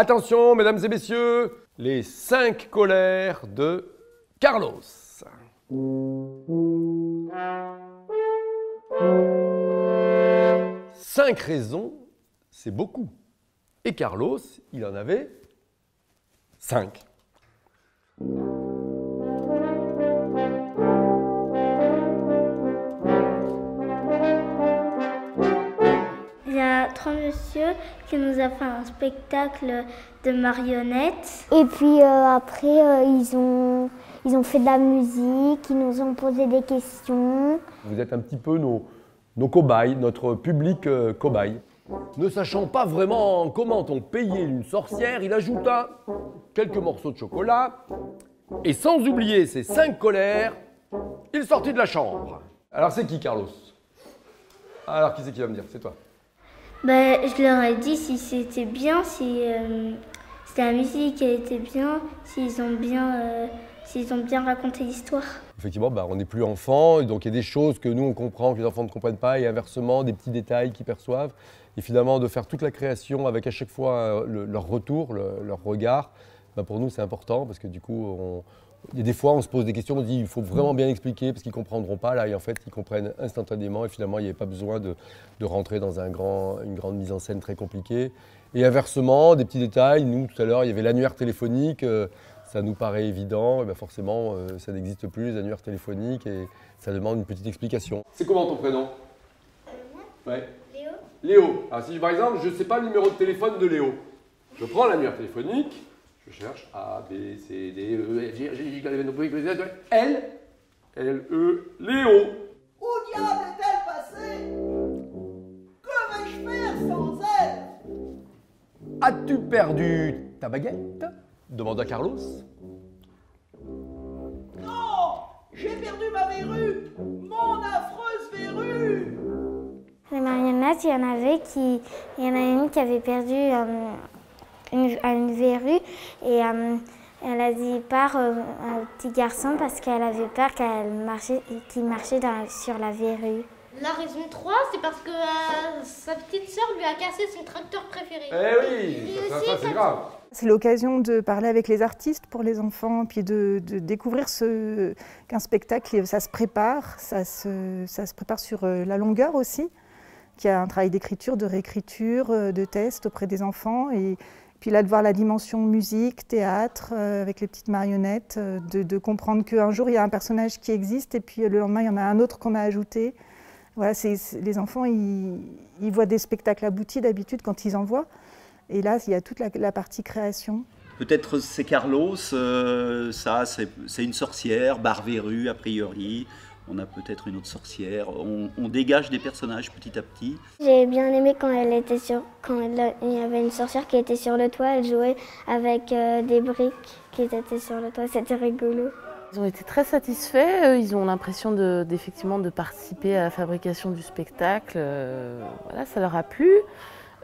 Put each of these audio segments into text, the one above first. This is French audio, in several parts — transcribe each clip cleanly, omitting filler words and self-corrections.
Attention, mesdames et messieurs, les 5 colères de Carlos. Cinq raisons, c'est beaucoup. Et Carlos, il en avait 5. Il y a 3 messieurs qui nous a fait un spectacle de marionnettes. Et puis après, ils ont fait de la musique, ils nous ont posé des questions. Vous êtes un petit peu nos cobayes, notre public cobaye. Ne sachant pas vraiment comment on payait une sorcière, il ajouta quelques morceaux de chocolat et sans oublier ses 5 colères, il sortit de la chambre. Alors c'est qui, Carlos? Alors qui c'est qui va me dire? C'est toi. Je leur ai dit si c'était bien, si la musique elle était bien, s'ils ont bien raconté l'histoire. Effectivement, on n'est plus enfant, donc il y a des choses que nous on comprend, que les enfants ne comprennent pas, et inversement, des petits détails qu'ils perçoivent. Et finalement, de faire toute la création avec à chaque fois leur retour, leur regard, pour nous c'est important parce que du coup, il y a des fois on se pose des questions, on se dit il faut vraiment bien expliquer parce qu'ils ne comprendront pas là, et en fait ils comprennent instantanément et finalement il n'y avait pas besoin de rentrer dans une grande mise en scène très compliquée. Et inversement, des petits détails, nous tout à l'heure il y avait l'annuaire téléphonique, ça nous paraît évident, et forcément ça n'existe plus les annuaires téléphoniques et ça demande une petite explication. C'est comment ton prénom? Ouais. Léo. Léo. Alors si par exemple je ne sais pas le numéro de téléphone de Léo, je prends l'annuaire téléphonique, je cherche A, B, C, D, E, F, G, H, I, J, K, L, M, N, O, P, Q, R, S, T, U, V, L, L, E, Léo. Où diable est-elle passée? Que vais-je faire sans elle? As-tu perdu ta baguette? Demanda Carlos. Non! J'ai perdu ma verrue! Mon affreuse verrue! Les marionnettes, il y en a une qui avait perdu une verrue et elle a dit part au petit garçon parce qu'elle avait peur qu'il marchait sur la verrue. La raison 3, c'est parce que sa petite sœur lui a cassé son tracteur préféré. Eh oui, ça c'est grave. C'est l'occasion de parler avec les artistes pour les enfants, puis de découvrir qu'un spectacle, ça se prépare sur la longueur aussi, qu'il y a un travail d'écriture, de réécriture, de test auprès des enfants. Et puis là, de voir la dimension musique, théâtre, avec les petites marionnettes, de comprendre qu'un jour, il y a un personnage qui existe et puis le lendemain, il y en a un autre qu'on a ajouté. Voilà, les enfants, ils voient des spectacles aboutis d'habitude quand ils en voient. Et là, il y a toute la partie création. Peut-être c'est Carlos, ça c'est une sorcière, Barberu a priori. On a peut-être une autre sorcière. On dégage des personnages petit à petit. J'ai bien aimé quand il y avait une sorcière qui était sur le toit, elle jouait avec des briques qui étaient sur le toit, c'était rigolo. Ils ont été très satisfaits, ils ont l'impression effectivement de participer à la fabrication du spectacle. Voilà, ça leur a plu.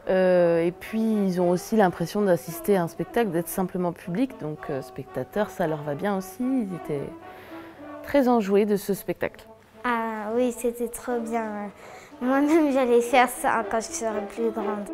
Et puis ils ont aussi l'impression d'assister à un spectacle, d'être simplement public, donc spectateurs, ça leur va bien aussi. Ils étaient très enjoués de ce spectacle. Ah oui, c'était trop bien. Moi-même, j'allais faire ça quand je serai plus grande.